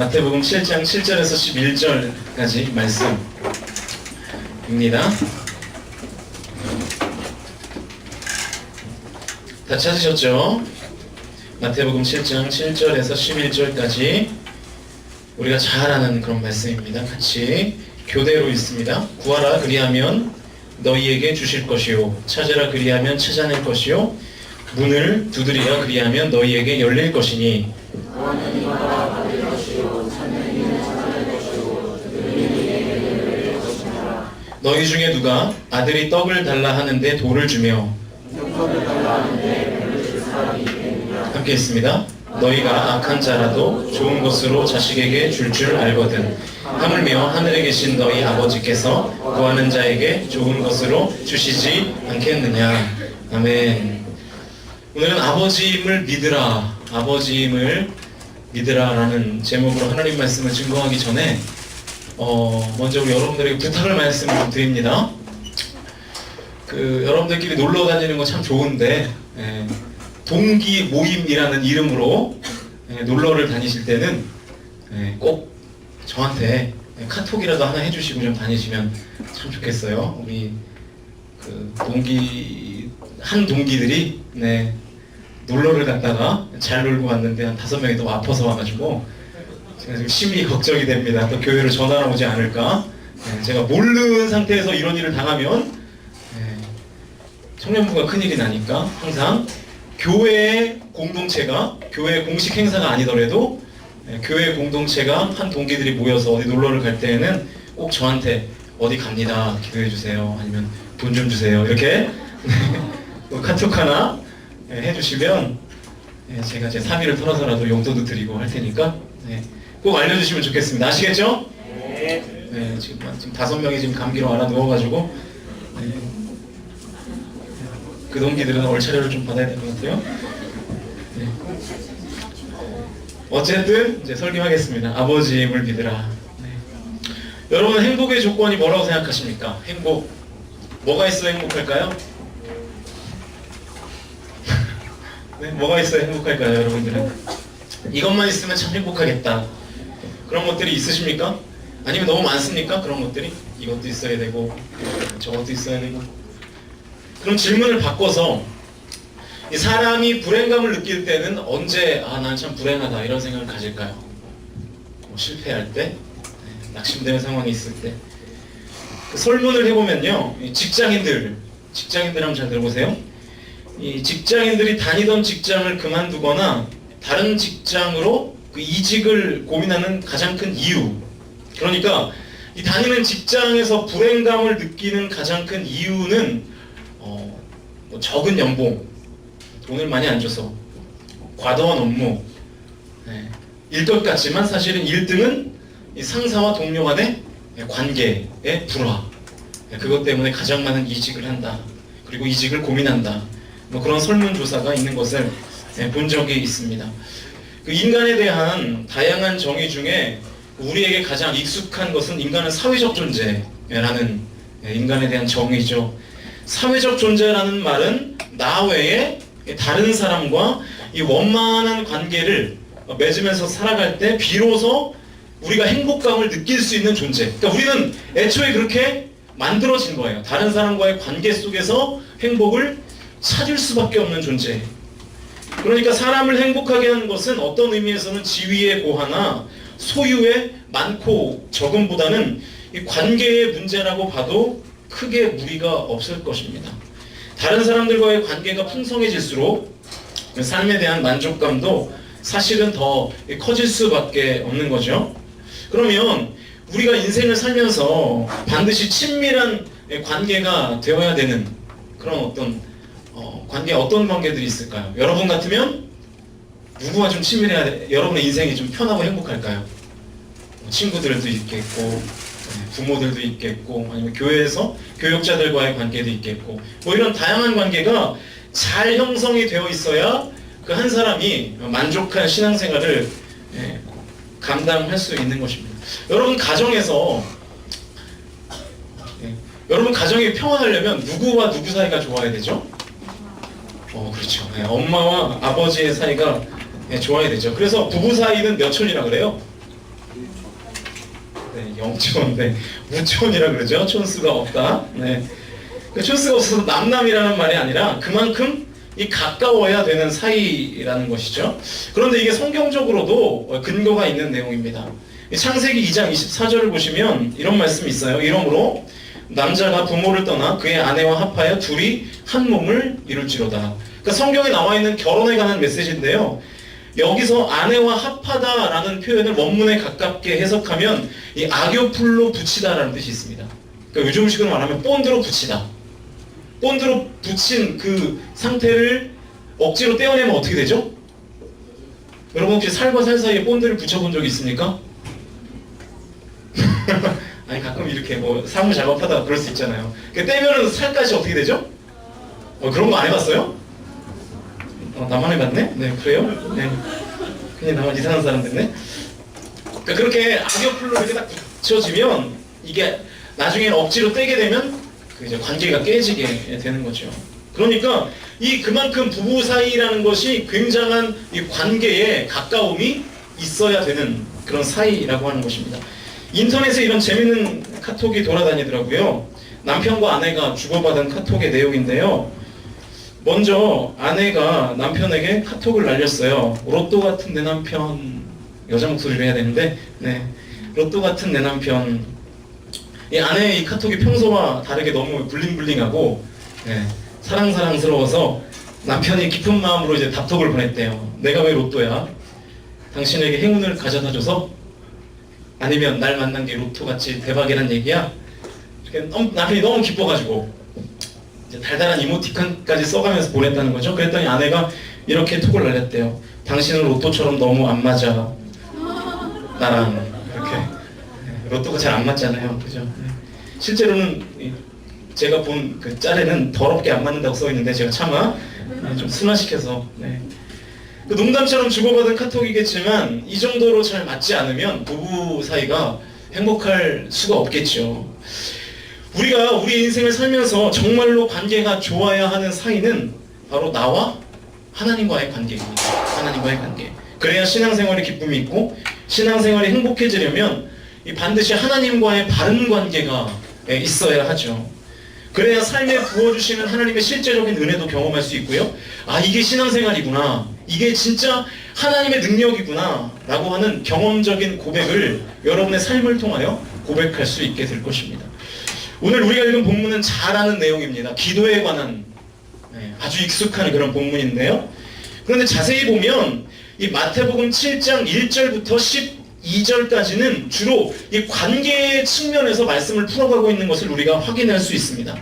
마태복음 7장 7절에서 11절까지 말씀입니다. 다 찾으셨죠? 마태복음 7장 7절에서 11절까지 우리가 잘 아는 그런 말씀입니다. 같이 교대로 읽습니다. 구하라 그리하면 너희에게 주실 것이요 찾으라 그리하면 찾아낼 것이요 문을 두드리라 그리하면 너희에게 열릴 것이니 너희 중에 누가 아들이 떡을 달라 하는데 돌을 주며 함께 있습니다. 너희가 악한 자라도 좋은 것으로 자식에게 줄 줄 알거든 하물며 하늘에 계신 너희 아버지께서 구하는 자에게 좋은 것으로 주시지 않겠느냐. 아멘. 오늘은 아버지임을 믿으라, 아버지임을 믿으라라는 제목으로 하나님 말씀을 증거하기 전에 먼저 우리 여러분들에게 부탁을 말씀을 좀 드립니다. 여러분들끼리 놀러 다니는 거 참 좋은데 동기 모임이라는 이름으로 놀러를 다니실 때는 꼭 저한테 카톡이라도 하나 해주시고 좀 다니시면 참 좋겠어요. 우리 동기들이 놀러를 갔다가 잘 놀고 왔는데 한 5명이 또 아파서 와가지고 제가 지금 심히 걱정이 됩니다. 또 교회로 전화가 오지 않을까. 제가 모르는 상태에서 이런 일을 당하면 청년부가 큰일이 나니까 항상 교회의 공동체가, 교회의 공식 행사가 아니더라도 교회 공동체가 한 동기들이 모여서 어디 놀러를 갈 때에는 꼭 저한테 어디 갑니다 기도해 주세요, 아니면 돈 좀 주세요, 이렇게 카톡 하나 해주시면 제가 제 사비를 털어서라도 용돈도 드리고 할 테니까 꼭 알려주시면 좋겠습니다. 아시겠죠? 네, 지금 5명이 지금 감기로 알아 누워가지고 그 동기들은 얼차려를 좀 받아야 될 것 같아요. 어쨌든 이제 설교하겠습니다. 아버지임을 믿으라. 여러분, 행복의 조건이 뭐라고 생각하십니까? 행복. 뭐가 있어야 행복할까요? 뭐가 있어야 행복할까요, 여러분들은? 이것만 있으면 참 행복하겠다. 그런 것들이 있으십니까? 아니면 너무 많습니까? 그런 것들이? 이것도 있어야 되고 저것도 있어야 되고. 그럼 질문을 바꿔서 이 사람이 불행감을 느낄 때는 언제 난 참 불행하다 이런 생각을 가질까요? 실패할 때? 낙심되는 상황이 있을 때? 설문을 해보면요, 직장인들 한번 잘 들어보세요. 이 직장인들이 다니던 직장을 그만두거나 다른 직장으로 이직을 고민하는 가장 큰 이유, 그러니까 이 다니는 직장에서 불행감을 느끼는 가장 큰 이유는 적은 연봉, 돈을 많이 안 줘서, 과도한 업무, 일 것 같지만 사실은 1등은 이 상사와 동료 간의 관계의 불화, 그것 때문에 가장 많은 이직을 한다, 그리고 이직을 고민한다, 그런 설문조사가 있는 것을 본 적이 있습니다. 인간에 대한 다양한 정의 중에 우리에게 가장 익숙한 것은 인간은 사회적 존재라는 인간에 대한 정의죠. 사회적 존재라는 말은 나 외에 다른 사람과 이 원만한 관계를 맺으면서 살아갈 때 비로소 우리가 행복감을 느낄 수 있는 존재. 그러니까 우리는 애초에 그렇게 만들어진 거예요. 다른 사람과의 관계 속에서 행복을 찾을 수밖에 없는 존재. 그러니까 사람을 행복하게 하는 것은 어떤 의미에서는 지위의 고하나 소유의 많고 적음보다는 이 관계의 문제라고 봐도 크게 무리가 없을 것입니다. 다른 사람들과의 관계가 풍성해질수록 삶에 대한 만족감도 사실은 더 커질 수밖에 없는 거죠. 그러면 우리가 인생을 살면서 반드시 친밀한 관계가 되어야 되는 그런 어떤 어떤 관계들이 있을까요? 여러분 같으면 누구와 좀 친밀해야 돼? 여러분의 인생이 좀 편하고 행복할까요? 친구들도 있겠고, 부모들도 있겠고, 아니면 교회에서 교육자들과의 관계도 있겠고, 이런 다양한 관계가 잘 형성이 되어 있어야 그 한 사람이 만족한 신앙생활을 감당할 수 있는 것입니다. 여러분 가정이 평안하려면 누구와 누구 사이가 좋아야 되죠? 그렇죠. 엄마와 아버지의 사이가 좋아야 되죠. 그래서 부부 사이는 몇 천이라 그래요? 네, 영촌, 네, 우촌이라 그러죠. 촌수가 없다. 네, 그 촌수가 없어서 남남이라는 말이 아니라 그만큼 이 가까워야 되는 사이라는 것이죠. 그런데 이게 성경적으로도 근거가 있는 내용입니다. 창세기 2장 24절을 보시면 이런 말씀이 있어요. 이러므로 남자가 부모를 떠나 그의 아내와 합하여 둘이 한 몸을 이룰지로다. 그러니까 성경에 나와 있는 결혼에 관한 메시지인데요. 여기서 아내와 합하다라는 표현을 원문에 가깝게 해석하면 이 아교풀로 붙이다라는 뜻이 있습니다. 그러니까 요즘식으로 말하면 본드로 붙이다. 본드로 붙인 그 상태를 억지로 떼어내면 어떻게 되죠? 여러분 혹시 살과 살 사이에 본드를 붙여본 적이 있습니까? 아니 가끔 이렇게 뭐 사무 작업하다가 그럴 수 있잖아요. 떼면은 살까지 어떻게 되죠? 그런 거 안 해봤어요? 나만 해봤네? 네, 그래요? 네. 그냥 나만 이상한 사람 됐네? 그러니까 그렇게 악역풀로 이렇게 딱 붙여지면 이게 나중에 억지로 떼게 되면 그 이제 관계가 깨지게 되는 거죠. 그러니까 이 그만큼 부부 사이라는 것이 굉장한 이 관계에 가까움이 있어야 되는 그런 사이라고 하는 것입니다. 인터넷에 이런 재밌는 카톡이 돌아다니더라고요. 남편과 아내가 주고받은 카톡의 내용인데요. 먼저 아내가 남편에게 카톡을 날렸어요. 로또 같은 내 남편, 여자 목소리로 해야 되는데, 네, 로또 같은 내 남편. 이 아내의 이 카톡이 평소와 다르게 너무 블링블링하고, 네, 사랑스러워서 남편이 깊은 마음으로 이제 답톡을 보냈대요. 내가 왜 로또야? 당신에게 행운을 가져다줘서? 아니면 날 만난 게 로또같이 대박이란 얘기야? 남편이 너무 기뻐가지고 달달한 이모티콘까지 써가면서 보냈다는 거죠. 그랬더니 아내가 이렇게 톡을 날렸대요. 당신은 로또처럼 너무 안 맞아. 나랑 이렇게. 로또가 잘 안 맞잖아요. 그죠? 실제로는 제가 본 그 짤에는 더럽게 안 맞는다고 써있는데 제가 차마 좀 순화시켜서, 네. 그 농담처럼 주고받은 카톡이겠지만 이 정도로 잘 맞지 않으면 부부 사이가 행복할 수가 없겠죠. 우리가 우리 인생을 살면서 정말로 관계가 좋아야 하는 사이는 바로 나와 하나님과의 관계입니다. 하나님과의 관계. 그래야 신앙생활에 기쁨이 있고 신앙생활이 행복해지려면 반드시 하나님과의 바른 관계가 있어야 하죠. 그래야 삶에 부어주시는 하나님의 실제적인 은혜도 경험할 수 있고요. 아, 이게 신앙생활이구나. 이게 진짜 하나님의 능력이구나. 라고 하는 경험적인 고백을 여러분의 삶을 통하여 고백할 수 있게 될 것입니다. 오늘 우리가 읽은 본문은 잘 아는 내용입니다. 기도에 관한 아주 익숙한 그런 본문인데요. 그런데 자세히 보면 이 마태복음 7장 1절부터 12절까지는 주로 이 관계의 측면에서 말씀을 풀어가고 있는 것을 우리가 확인할 수 있습니다.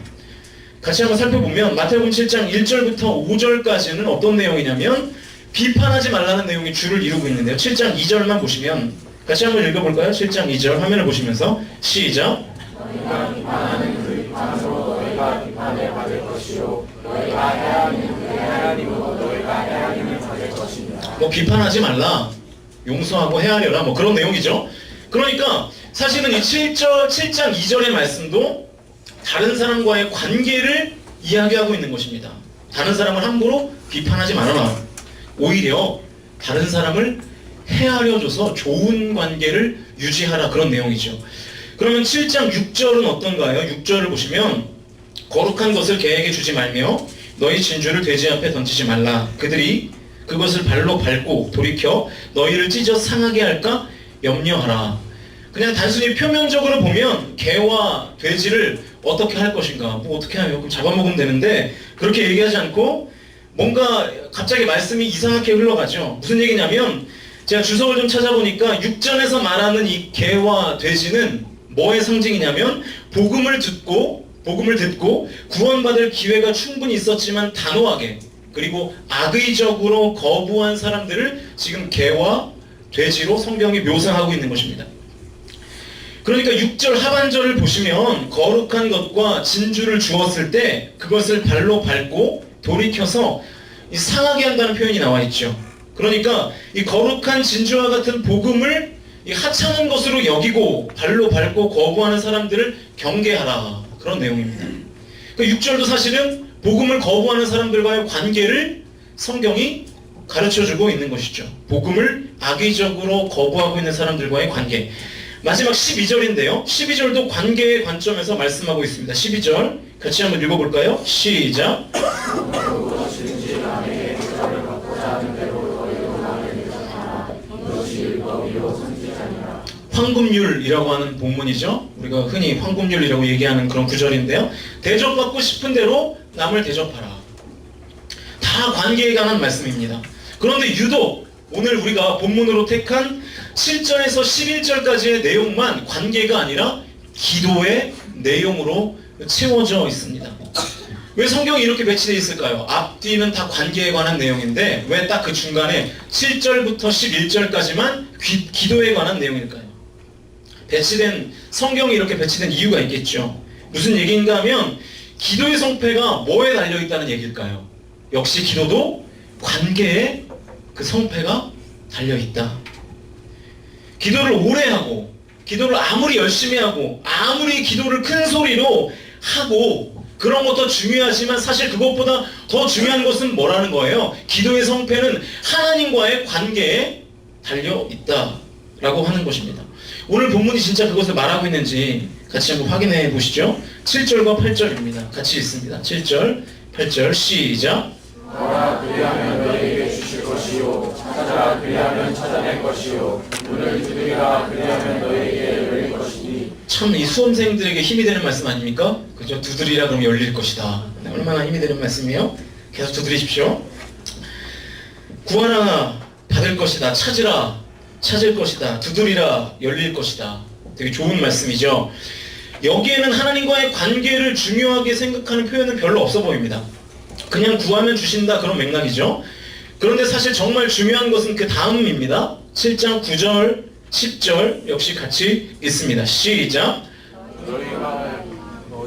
같이 한번 살펴보면 마태복음 7장 1절부터 5절까지는 어떤 내용이냐면 비판하지 말라는 내용이 주를 이루고 있는데요. 7장 2절만 보시면 같이 한번 읽어볼까요? 7장 2절 화면을 보시면서 시작. 너희가 비판하는 그 비판으로 너희가 비판을 받을 것이요 너희가 해하는 그 해하림으로 너희가 해하림을 받을 것입니다. 뭐 비판하지 말라, 용서하고 헤아려라, 뭐 그런 내용이죠. 그러니까 사실은 이 7장 2절의 말씀도 다른 사람과의 관계를 이야기하고 있는 것입니다. 다른 사람을 함부로 비판하지 말아라. 오히려 다른 사람을 헤아려줘서 좋은 관계를 유지하라, 그런 내용이죠. 그러면 7장 6절은 어떤가요? 6절을 보시면 거룩한 것을 개에게 주지 말며 너희 진주를 돼지 앞에 던지지 말라. 그들이 그것을 발로 밟고 돌이켜 너희를 찢어 상하게 할까 염려하라. 그냥 단순히 표면적으로 보면 개와 돼지를 어떻게 할 것인가, 뭐 어떻게 하면 그럼 잡아먹으면 되는데 그렇게 얘기하지 않고 뭔가 갑자기 말씀이 이상하게 흘러가죠. 무슨 얘기냐면 제가 주석을 좀 찾아보니까 6절에서 말하는 이 개와 돼지는 뭐의 상징이냐면 복음을 듣고 구원받을 기회가 충분히 있었지만 단호하게 그리고 악의적으로 거부한 사람들을 지금 개와 돼지로 성경이 묘사하고 있는 것입니다. 그러니까 6절 하반절을 보시면 거룩한 것과 진주를 주었을 때 그것을 발로 밟고 돌이켜서 상하게 한다는 표현이 나와 있죠. 그러니까 이 거룩한 진주와 같은 복음을 이 하찮은 것으로 여기고 발로 밟고 거부하는 사람들을 경계하라, 그런 내용입니다. 그 6절도 사실은 복음을 거부하는 사람들과의 관계를 성경이 가르쳐주고 있는 것이죠. 복음을 악의적으로 거부하고 있는 사람들과의 관계. 마지막 12절인데요. 12절도 관계의 관점에서 말씀하고 있습니다. 12절 같이 한번 읽어볼까요? 시작. 황금률이라고 하는 본문이죠. 우리가 흔히 황금률이라고 얘기하는 그런 구절인데요. 대접받고 싶은 대로 남을 대접하라. 다 관계에 관한 말씀입니다. 그런데 유독 오늘 우리가 본문으로 택한 7절에서 11절까지의 내용만 관계가 아니라 기도의 내용으로 채워져 있습니다. 왜 성경이 이렇게 배치되어 있을까요? 앞뒤는 다 관계에 관한 내용인데 왜 딱 그 중간에 7절부터 11절까지만 기도에 관한 내용일까요? 성경이 이렇게 배치된 이유가 있겠죠. 무슨 얘기인가 하면 기도의 성패가 뭐에 달려있다는 얘기일까요? 역시 기도도 관계에 그 성패가 달려있다. 기도를 오래 하고 기도를 아무리 열심히 하고 아무리 기도를 큰 소리로 하고 그런 것도 중요하지만 사실 그것보다 더 중요한 것은 뭐라는 거예요? 기도의 성패는 하나님과의 관계에 달려있다라고 하는 것입니다. 오늘 본문이 진짜 그것을 말하고 있는지 같이 한번 확인해 보시죠. 7절과 8절입니다. 같이 읽습니다. 7절, 8절 시작. 너라 그리하면 너에게 주실 것이요 찾아라 그리하면 찾아낼 것이요 문을 두드리라 그리하면 너에게 열릴 것이니. 참 이 수험생들에게 힘이 되는 말씀 아닙니까? 그죠? 두드리라 그러면 열릴 것이다. 네, 얼마나 힘이 되는 말씀이에요? 계속 두드리십시오. 구하라 받을 것이다. 찾으라 찾을 것이다. 두드리라 열릴 것이다. 되게 좋은 말씀이죠. 여기에는 하나님과의 관계를 중요하게 생각하는 표현은 별로 없어 보입니다. 그냥 구하면 주신다 그런 맥락이죠. 그런데 사실 정말 중요한 것은 그 다음입니다. 7장 9절, 10절 역시 같이 읽습니다. 시작.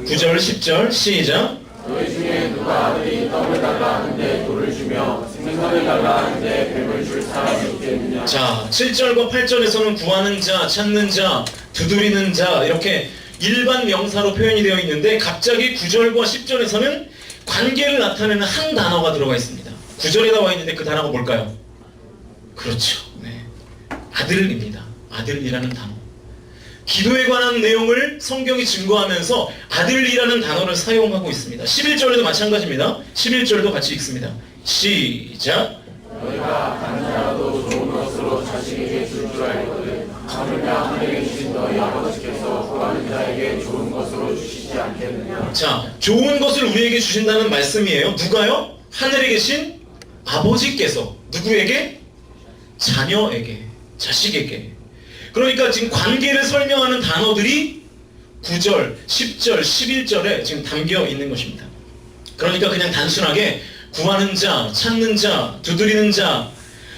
9절, 10절 시작. 너희 중에 누가 아들이 떡을 달라 하는데 돌을 주며 생선을 달라 하는데 뱀을 줄 사람이 있겠느냐. 자, 7절과 8절에서는 구하는 자, 찾는 자, 두드리는 자 이렇게 일반 명사로 표현이 되어 있는데 갑자기 9절과 10절에서는 관계를 나타내는 한 단어가 들어가 있습니다. 9절에 나와 있는데 그 단어가 뭘까요? 그렇죠. 네. 아들입니다. 아들이라는 단어. 기도에 관한 내용을 성경이 증거하면서 아들이라는 단어를 사용하고 있습니다. 11절에도 마찬가지입니다. 11절도 같이 읽습니다. 시작. 너희가 다른 자라도 좋은 것으로 자식에게 줄 줄 알거든 하물며 하늘에 계신 너희 아버지께서 구하는 자에게 좋은 것으로 주시지 않겠느냐. 자, 좋은 것을 우리에게 주신다는 말씀이에요. 누가요? 하늘에 계신 아버지께서 누구에게? 자녀에게, 자식에게. 그러니까 지금 관계를 설명하는 단어들이 9절, 10절, 11절에 지금 담겨 있는 것입니다. 그러니까 그냥 단순하게 구하는 자, 찾는 자, 두드리는 자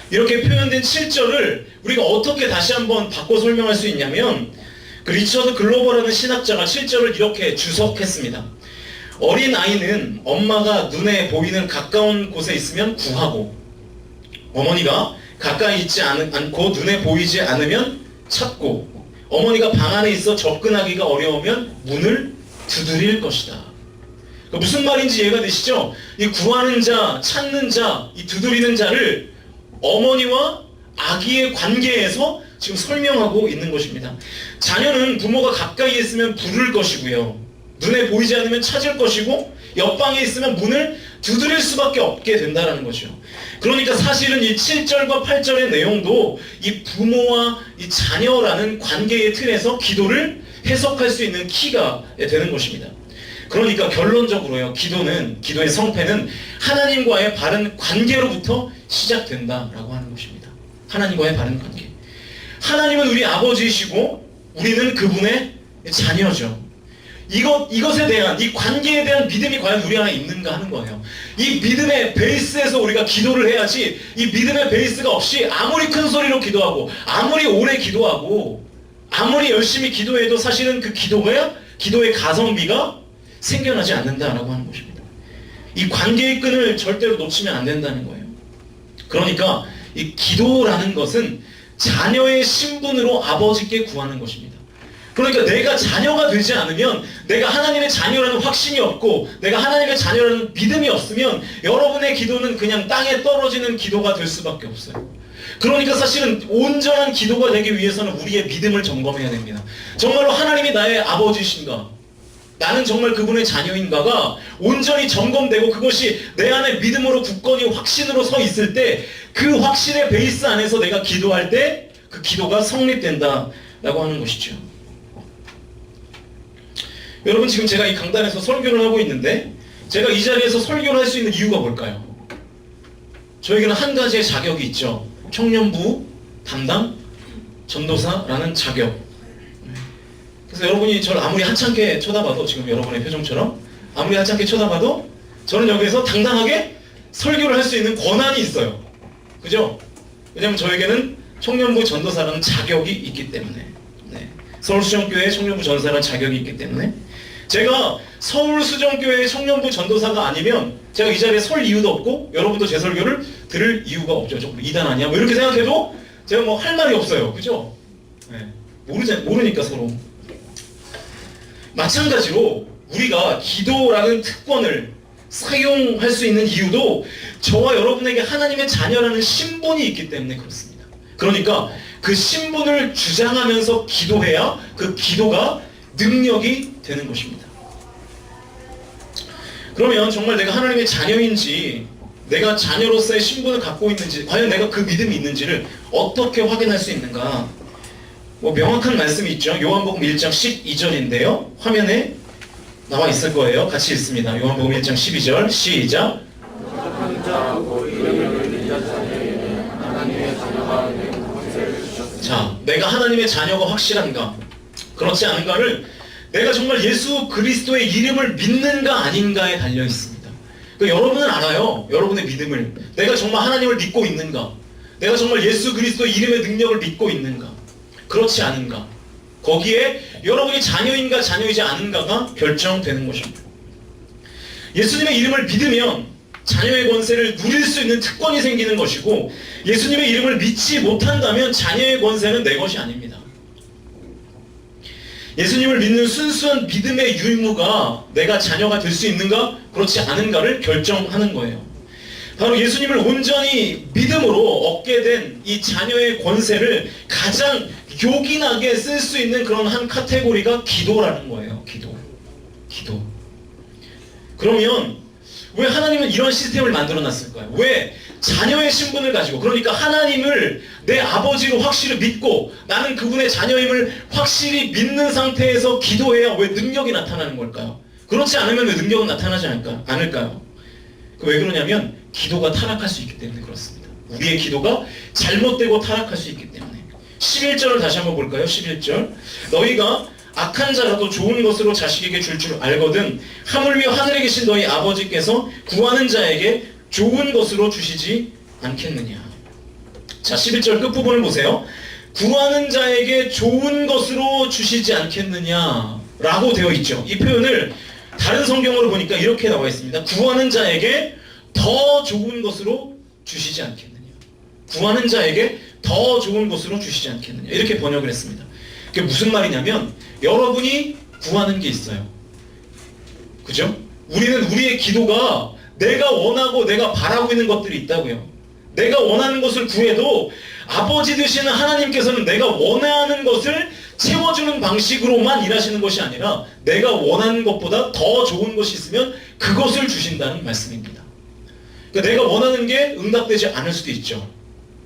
이렇게 표현된 7절을 우리가 어떻게 다시 한번 바꿔 설명할 수 있냐면 그 리처드 글로버라는 신학자가 7절을 이렇게 주석했습니다. 어린 아이는 엄마가 눈에 보이는 가까운 곳에 있으면 구하고 어머니가 가까이 있지 않고 눈에 보이지 않으면 찾고 어머니가 방 안에 있어 접근하기가 어려우면 문을 두드릴 것이다. 무슨 말인지 이해가 되시죠? 이 구하는 자, 찾는 자, 이 두드리는 자를 어머니와 아기의 관계에서 지금 설명하고 있는 것입니다. 자녀는 부모가 가까이 있으면 부를 것이고요. 눈에 보이지 않으면 찾을 것이고 옆방에 있으면 문을 두드릴 수밖에 없게 된다는 거죠. 그러니까 사실은 이 7절과 8절의 내용도 이 부모와 이 자녀라는 관계의 틀에서 기도를 해석할 수 있는 키가 되는 것입니다. 그러니까 결론적으로요, 기도의 성패는 하나님과의 바른 관계로부터 시작된다라고 하는 것입니다. 하나님과의 바른 관계. 하나님은 우리 아버지이시고 우리는 그분의 자녀죠. 이것에 대한, 이 관계에 대한 믿음이 과연 우리 안에 있는가 하는 거예요. 이 믿음의 베이스에서 우리가 기도를 해야지, 이 믿음의 베이스가 없이 아무리 큰 소리로 기도하고 아무리 오래 기도하고 아무리 열심히 기도해도 사실은 그 기도의 가성비가 생겨나지 않는다라고 하는 것입니다. 이 관계의 끈을 절대로 놓치면 안 된다는 거예요. 그러니까 이 기도라는 것은 자녀의 신분으로 아버지께 구하는 것입니다. 그러니까 내가 자녀가 되지 않으면, 내가 하나님의 자녀라는 확신이 없고 내가 하나님의 자녀라는 믿음이 없으면 여러분의 기도는 그냥 땅에 떨어지는 기도가 될 수밖에 없어요. 그러니까 사실은 온전한 기도가 되기 위해서는 우리의 믿음을 점검해야 됩니다. 정말로 하나님이 나의 아버지신가, 나는 정말 그분의 자녀인가가 온전히 점검되고 그것이 내 안에 믿음으로 굳건히 확신으로 서 있을 때, 그 확신의 베이스 안에서 내가 기도할 때 그 기도가 성립된다라고 하는 것이죠. 여러분, 지금 제가 이 강단에서 설교를 하고 있는데 제가 이 자리에서 설교를 할 수 있는 이유가 뭘까요? 저에게는 한 가지의 자격이 있죠. 청년부 담당 전도사라는 자격. 그래서 여러분이 저를 아무리 하찮게 쳐다봐도, 지금 여러분의 표정처럼 아무리 하찮게 쳐다봐도 저는 여기에서 당당하게 설교를 할 수 있는 권한이 있어요. 그죠? 왜냐면 저에게는 청년부 전도사라는 자격이 있기 때문에. 서울수정교회 청년부 전도사라는 자격이 있기 때문에 제가 서울수정교회 청년부 전도사가 아니면 제가 이 자리에 설 이유도 없고 여러분도 제 설교를 들을 이유가 없죠. 좀 이단 아니야? 뭐 이렇게 생각해도 제가 뭐 할 말이 없어요. 그죠? 모르니까 서로. 마찬가지로 우리가 기도라는 특권을 사용할 수 있는 이유도 저와 여러분에게 하나님의 자녀라는 신분이 있기 때문에 그렇습니다. 그러니까 그 신분을 주장하면서 기도해야 그 기도가 능력이 되는 것입니다. 그러면 정말 내가 하나님의 자녀인지, 내가 자녀로서의 신분을 갖고 있는지, 과연 내가 그 믿음이 있는지를 어떻게 확인할 수 있는가? 뭐 명확한 말씀이 있죠. 요한복음 1장 12절인데요. 화면에 나와 있을 거예요. 같이 읽습니다. 요한복음 1장 12절 시작. 자, 내가 하나님의 자녀가 확실한가, 그렇지 않은가를 내가 정말 예수 그리스도의 이름을 믿는가 아닌가에 달려 있습니다. 그러니까 여러분은 알아요. 여러분의 믿음을. 내가 정말 하나님을 믿고 있는가, 내가 정말 예수 그리스도의 이름의 능력을 믿고 있는가, 그렇지 않은가, 거기에 여러분이 자녀인가 자녀이지 않은가가 결정되는 것입니다. 예수님의 이름을 믿으면 자녀의 권세를 누릴 수 있는 특권이 생기는 것이고, 예수님의 이름을 믿지 못한다면 자녀의 권세는 내 것이 아닙니다. 예수님을 믿는 순수한 믿음의 유무가 내가 자녀가 될 수 있는가 그렇지 않은가를 결정하는 거예요. 바로 예수님을 온전히 믿음으로 얻게 된 이 자녀의 권세를 가장 요긴하게 쓸 수 있는 그런 한 카테고리가 기도라는 거예요. 기도. 그러면 왜 하나님은 이런 시스템을 만들어 놨을까요? 왜 자녀의 신분을 가지고, 그러니까 하나님을 내 아버지로 확실히 믿고 나는 그분의 자녀임을 확실히 믿는 상태에서 기도해야 왜 능력이 나타나는 걸까요? 그렇지 않으면 왜 능력은 나타나지 않을까요? 왜 그러냐면 기도가 타락할 수 있기 때문에 그렇습니다. 우리의 기도가 잘못되고 타락할 수 있기 때문에. 11절을 다시 한번 볼까요? 11절. 너희가 악한 자라도 좋은 것으로 자식에게 줄 줄 알거든 하물며 하늘에 계신 너희 아버지께서 구하는 자에게 좋은 것으로 주시지 않겠느냐. 자, 11절 끝부분을 보세요. 구하는 자에게 좋은 것으로 주시지 않겠느냐 라고 되어 있죠. 이 표현을 다른 성경으로 보니까 이렇게 나와 있습니다. 구하는 자에게 더 좋은 것으로 주시지 않겠느냐. 구하는 자에게 더 좋은 것으로 주시지 않겠느냐. 이렇게 번역을 했습니다. 그게 무슨 말이냐면 여러분이 구하는 게 있어요. 그죠? 우리는 우리의 기도가 내가 원하고 내가 바라고 있는 것들이 있다고요. 내가 원하는 것을 구해도 아버지 되시는 하나님께서는 내가 원하는 것을 채워주는 방식으로만 일하시는 것이 아니라 내가 원하는 것보다 더 좋은 것이 있으면 그것을 주신다는 말씀입니다. 그러니까 내가 원하는 게 응답되지 않을 수도 있죠.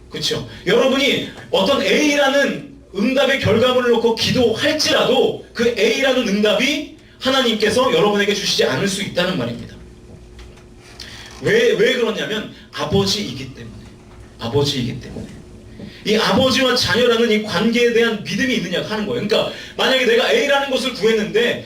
그렇죠? 여러분이 어떤 A라는 응답의 결과물을 놓고 기도할지라도 그 A라는 응답이 하나님께서 여러분에게 주시지 않을 수 있다는 말입니다. 왜 그러냐면 아버지이기 때문에. 이 아버지와 자녀라는 이 관계에 대한 믿음이 있느냐 하는 거예요. 그러니까 만약에 내가 A라는 것을 구했는데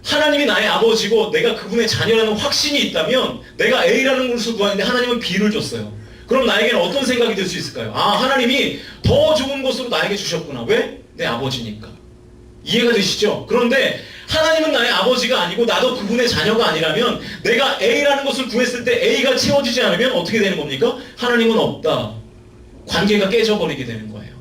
하나님이 나의 아버지고 내가 그분의 자녀라는 확신이 있다면 내가 A라는 것을 구하는데 하나님은 B를 줬어요. 그럼 나에게는 어떤 생각이 들 수 있을까요? 아, 하나님이 더 좋은 것으로 나에게 주셨구나. 왜? 내 아버지니까. 이해가 되시죠? 그런데 하나님은 나의 아버지가 아니고 나도 그분의 자녀가 아니라면 내가 A라는 것을 구했을 때 A가 채워지지 않으면 어떻게 되는 겁니까? 하나님은 없다. 관계가 깨져버리게 되는 거예요.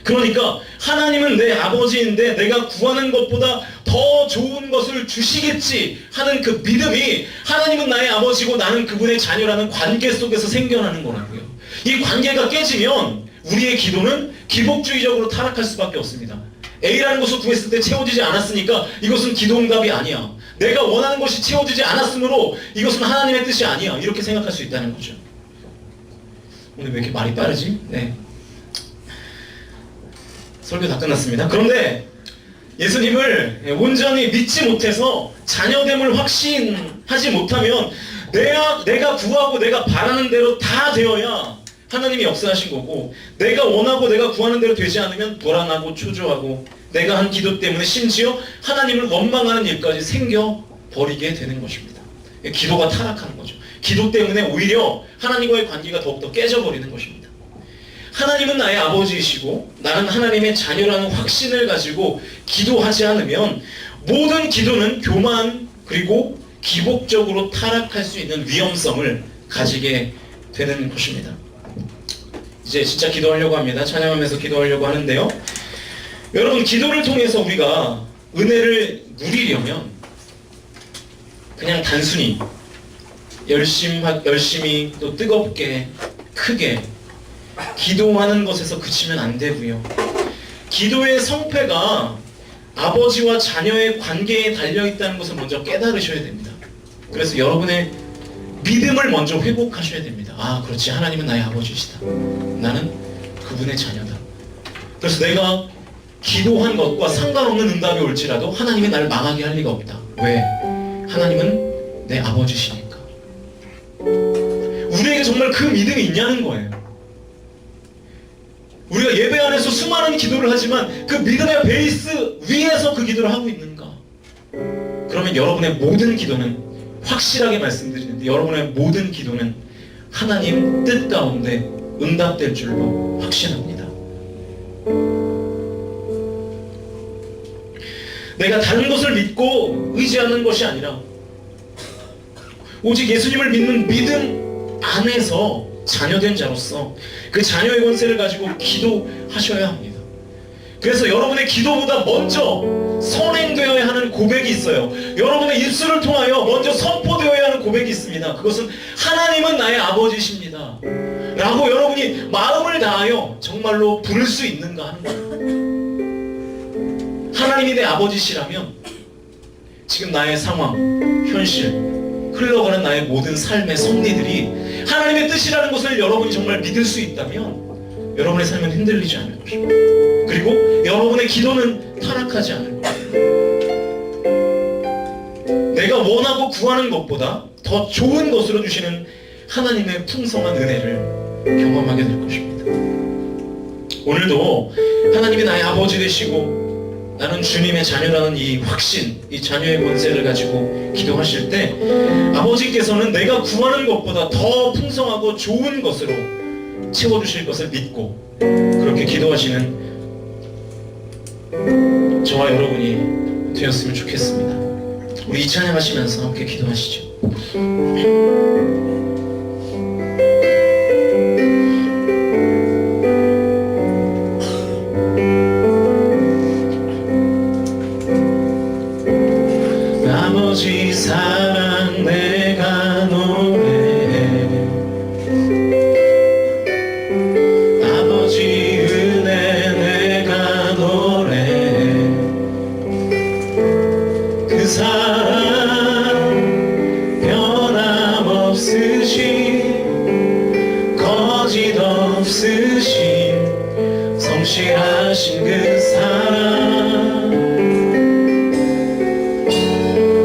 그러니까 하나님은 내 아버지인데 내가 구하는 것보다 더 좋은 것을 주시겠지 하는 그 믿음이, 하나님은 나의 아버지고 나는 그분의 자녀라는 관계 속에서 생겨나는 거라고요. 이 관계가 깨지면 우리의 기도는 기복주의적으로 타락할 수밖에 없습니다. A라는 것을 구했을 때 채워지지 않았으니까 이것은 기도 응답이 아니야. 내가 원하는 것이 채워지지 않았으므로 이것은 하나님의 뜻이 아니야. 이렇게 생각할 수 있다는 거죠. 오늘 왜 이렇게 말이 빠르지? 네. 설교 다 끝났습니다. 그런데 예수님을 온전히 믿지 못해서 자녀됨을 확신하지 못하면 내가 구하고 내가 바라는 대로 다 되어야 하나님이 역사하신 거고, 내가 원하고 내가 구하는 대로 되지 않으면 불안하고 초조하고 내가 한 기도 때문에 심지어 하나님을 원망하는 일까지 생겨버리게 되는 것입니다. 기도가 타락하는 거죠. 기도 때문에 오히려 하나님과의 관계가 더욱더 깨져버리는 것입니다. 하나님은 나의 아버지이시고 나는 하나님의 자녀라는 확신을 가지고 기도하지 않으면 모든 기도는 교만 그리고 기복적으로 타락할 수 있는 위험성을 가지게 되는 것입니다. 이제 진짜 기도하려고 합니다. 찬양하면서 기도하려고 하는데요. 여러분, 기도를 통해서 우리가 은혜를 누리려면 그냥 단순히 열심히 또 뜨겁게 크게 기도하는 것에서 그치면 안 되고요. 기도의 성패가 아버지와 자녀의 관계에 달려있다는 것을 먼저 깨달으셔야 됩니다. 그래서 여러분의 믿음을 먼저 회복하셔야 됩니다. 아, 그렇지. 하나님은 나의 아버지시다. 나는 그분의 자녀다. 그래서 내가 기도한 것과 상관없는 응답이 올지라도 하나님이 나를 망하게 할 리가 없다. 왜? 하나님은 내 아버지시니까. 우리에게 정말 그 믿음이 있냐는 거예요. 우리가 예배 안에서 수많은 기도를 하지만 그 믿음의 베이스 위에서 그 기도를 하고 있는가? 그러면 여러분의 모든 기도는, 확실하게 말씀드리는데 여러분의 모든 기도는 하나님 뜻 가운데 응답될 줄로 확신합니다. 내가 다른 것을 믿고 의지하는 것이 아니라 오직 예수님을 믿는 믿음 안에서 자녀된 자로서 그 자녀의 권세를 가지고 기도하셔야 합니다. 그래서 여러분의 기도보다 먼저 선행되어야 하는 고백이 있어요. 여러분의 입술을 통하여 먼저 선포되어야 하는 고백이 있습니다. 그것은 하나님은 나의 아버지십니다 라고 여러분이 마음을 다하여 정말로 부를 수 있는가 하는 거예요. 하나님이 내 아버지시라면 지금 나의 상황, 현실, 흘러가는 나의 모든 삶의 섭리들이 하나님의 뜻이라는 것을 여러분이 정말 믿을 수 있다면 여러분의 삶은 흔들리지 않을 것입니다. 그리고 여러분의 기도는 타락하지 않을 것입니다. 내가 원하고 구하는 것보다 더 좋은 것으로 주시는 하나님의 풍성한 은혜를 경험하게 될 것입니다. 오늘도 하나님이 나의 아버지 되시고 나는 주님의 자녀라는 이 확신, 이 자녀의 권세를 가지고 기도하실 때 아버지께서는 내가 구하는 것보다 더 풍성하고 좋은 것으로 채워주실 것을 믿고 그렇게 기도하시는 저와 여러분이 되었으면 좋겠습니다. 우리 이 찬양하시면서 함께 기도하시죠. 아버지 사랑 내가 노래해, 아버지 은혜 내가 노래해, 그 사랑 변함없으신 거짓 없으신 성실하신 그 사랑,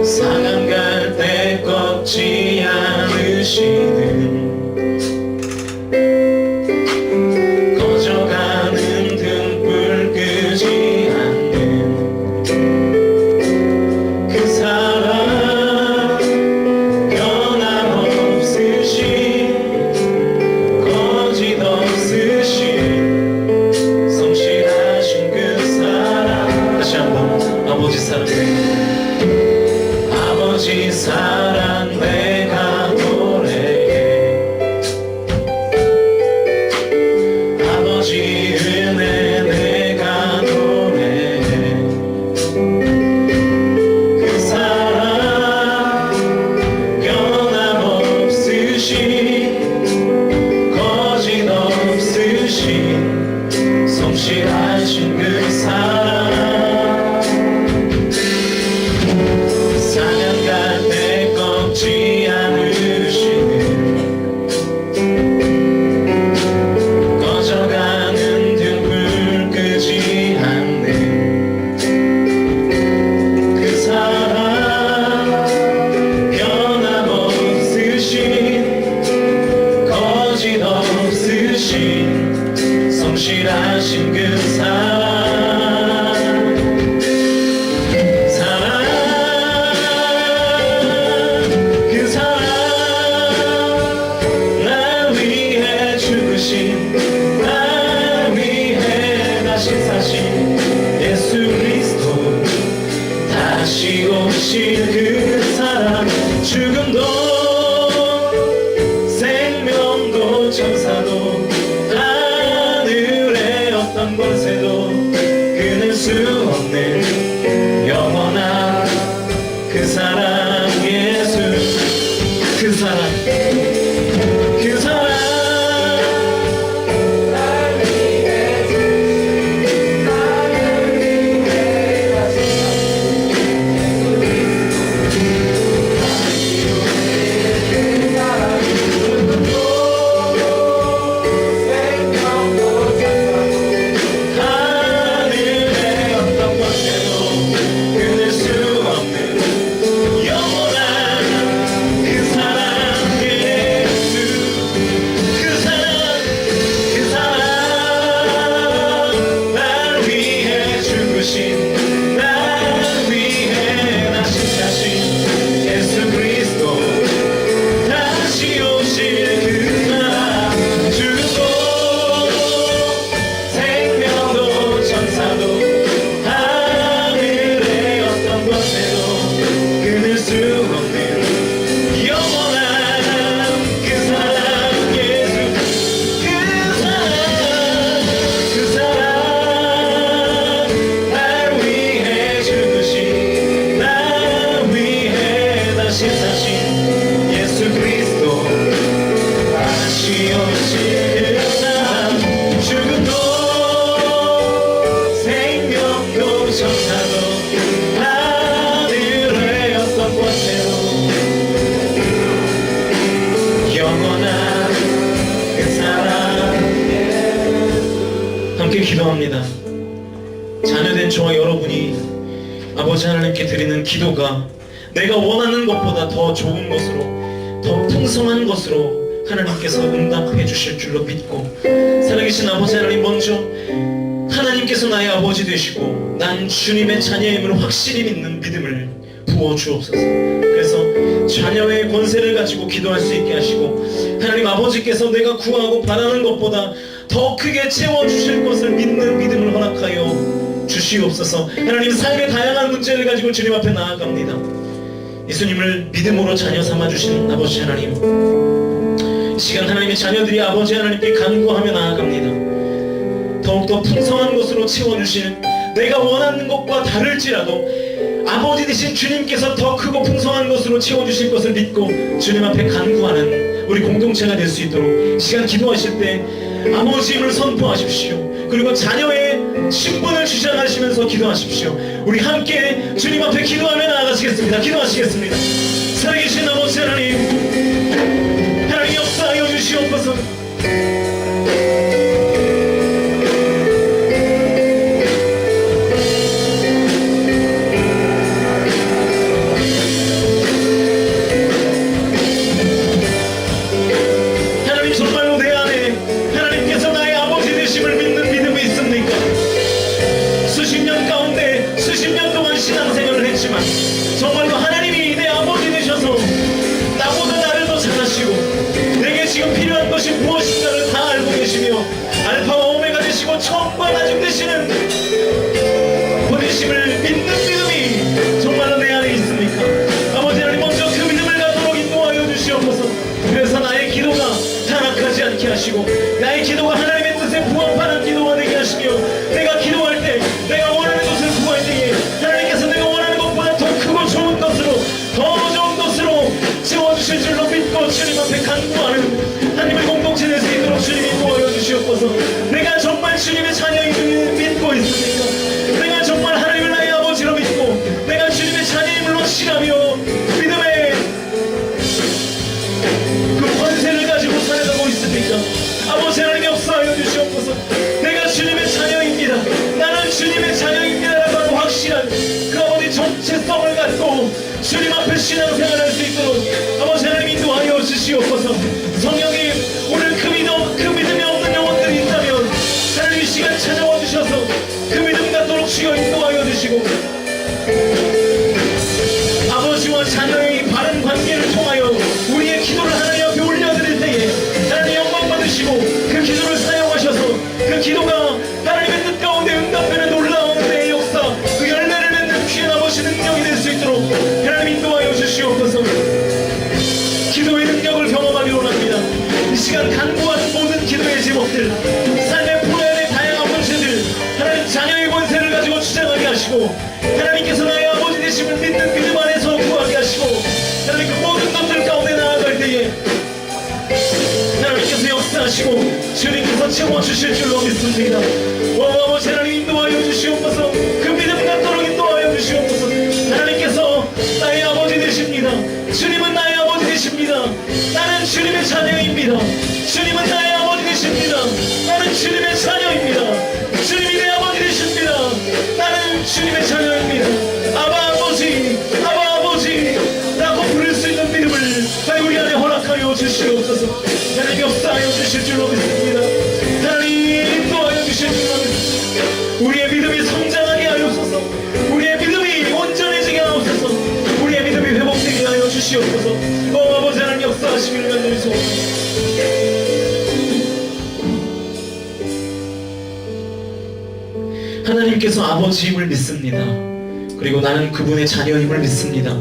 상한 갈 때 꺾지 않으시는, 꺼져가는 등불 끄지 않는 그 사랑, 변함없으신 거짓 없으신 성실하신 그 사랑, 예수 그리스도 다시 오실 그 사랑 죽음도 생명도 천사도 하늘의 어떤 권세도 끊을 수 없는 영원한 그 사랑 예수 그 사랑 그 사랑 하늘의 어떤 권세도 끊을 수 없는 영원한 그 사랑 예수 그 사랑 그 사랑 날 위해 죽으신 날 위해 다시 사신 예수 그리스도 다시 오실 그 사랑 주고 생명도 천사도 하늘의 어떤 권세도 끊을 수 없는 영원한 그 사랑 예수 그 사랑 날 위해 죽으신 날 위해 다시 사신 예수 그리스도 다시 오실 그 사랑 죽음도 생명도 천사도 하늘의 어떤 권세도 영원한 그 사랑 함께 기도합니다. 자녀된 저와 여러분이 아버지 하나님께 드리는 기도가 내가 원하는 것보다 더 좋은 것으로 더 풍성한 것으로 하나님께서 응답해 주실 줄로 믿고 살아계신 아버지 하나님 먼저 하나님께서 나의 아버지 되시고 난 주님의 자녀임을 확실히 믿는 믿음을 부어주옵소서. 그래서 자녀의 권세를 가지고 기도할 수 있게 하시고 하나님 아버지께서 내가 구하고 바라는 것보다 더 크게 채워주실 것을 믿는 믿음을 허락하여 주시옵소서. 하나님 삶의 다양한 문제를 가지고 주님 앞에 나아갑니다. 예수님을 믿음으로 자녀 삼아주신 아버지 하나님, 이 시간 하나님의 자녀들이 아버지 하나님께 간구하며 나아갑니다. 더욱더 풍성한 것으로 채워주실 내가 원하는 것과 다를지라도 아버지 되신 주님께서 더 크고 풍성한 것으로 채워주실 것을 믿고 주님 앞에 간구하는 우리 공동체가 될 수 있도록 이 시간 기도하실 때 아버지임을 선포하십시오. 그리고 자녀의 신분을 주장하시면서 기도하십시오. 우리 함께 주님 앞에 기도하며 나아가시겠습니다. 기도하시겠습니다. 살아계신 아버지 하나님, 하나님 역사하여 주시옵소서. 하나님 정말로 내 안에 하나님께서 나의 아버지 되심을 믿는 믿음이 있습니까? 수십 년 가운데 수십 년 동안 신앙생활을 했지만 정말로 하나님이 내 아버지 되셔서 나보다 나를 더 잘하시고 내게 지금 필요한 것이 무엇인가를 다 알고 계시며 알파와 오메가 되시고 처음과 마지막 되시는 보내심을 믿는 믿음이 정말로 내 안에 있습니까? 아버지 하나님 먼저 그 믿음을 갖도록 인도하여 주시옵소서. 그래서 나의 기도가 타락하지 않게 하시고 나의 기도가 하나님의 뜻에 부합하는 기도가 되게 하시며 내가 기도할 때 내가 원하는 것을 구할 때에 하나님께서 내가 원하는 것보다 더 크고 좋은 것으로 더 좋은 것으로 채워주실 줄로 믿고 주님 앞에 간구하는 하나님의 공동체 될 수 있도록 주님이 도와여 주시옵소서. 내가 정말 주님의 자녀임을 믿고 있습니까? 내가 정말 하나님을 나의 아버지로 믿고 내가 주님의 자녀임을 확신하며 믿음의 그 권세를 가지고 살아가고 있습니까? 아버지 하나님 역사하여 주시옵소서. 내가 주님의 자녀입니다. 나는 주님의 자녀입니다라고 하는 확실한 그 아버지 정체성을 갖고 주님 앞에 신앙생활할 수 있도록 아버지 하나님 인도하여 주시옵소서. 성령님, 오늘 그 믿음이 없는 영혼들이 있다면 하나님 이 시간 찾아와 주셔서 그 믿음 갖도록 주여 인도하여 주시고 아버지와 자녀의 바른 관계를 통하여 우리의 기도를 하나님 앞에 올려드릴 때에 하나님 영광 받으시고 그 기도를 사용하셔서 그 기도가 하나님의 뜻 가운데 응답되는 놀라운 하시고 하나님께서 나의 아버지 되심을 믿는 믿음 안에서 구하게 하시고 하나님 그 모든 것들 가운데 나아갈 때에 하나님께서 역사하시고 주님께서 채워주실 줄로 믿습니다. 아버지 하나님 인도하여 주시옵소서. 그 믿음 갖도록 인도하여 주시옵소서. 하나님께서 나의 아버지 되십니다. 주님은 나의 아버지 되십니다. 나는 주님의 자녀입니다. 주님은 나의 아버지 되십니다. 나는 주님의 자녀입니다. 주님이 내 아버지 되십니다. 나는 주님의 자녀입니다. 아바 아버지, 아바 아버지 라고 부를 수 있는 믿음을 우리 안에 허락하여 주시옵소서. 하나님 역사하여 주실 줄로 믿습니다. 하나님 인도하여 주실 줄로 믿습니다. 우리의 믿음이 성장하게 하옵소서. 우리의 믿음이 온전해지게 하옵소서. 우리의 믿음이 회복되게 하여 주시옵소서. 아버지 하나님 역사하시기를 간절히 소원합니다. 하나님께서 아버지임을 믿습니다. 그리고 나는 그분의 자녀임을 믿습니다.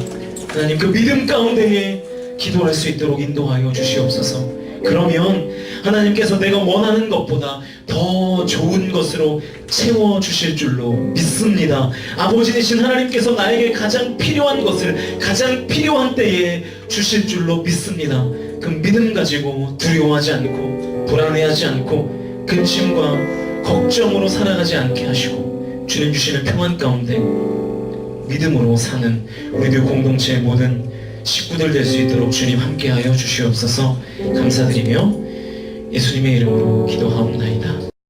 하나님 그 믿음 가운데에 기도할 수 있도록 인도하여 주시옵소서. 그러면 하나님께서 내가 원하는 것보다 더 좋은 것으로 채워주실 줄로 믿습니다. 아버지 되신 하나님께서 나에게 가장 필요한 것을 가장 필요한 때에 주실 줄로 믿습니다. 그 믿음 가지고 두려워하지 않고 불안해하지 않고 근심과 걱정으로 살아가지 않게 하시고 주님 주시는 평안 가운데 믿음으로 사는 우리들 공동체의 모든 식구들 될 수 있도록 주님 함께하여 주시옵소서. 감사드리며 예수님의 이름으로 기도하옵나이다.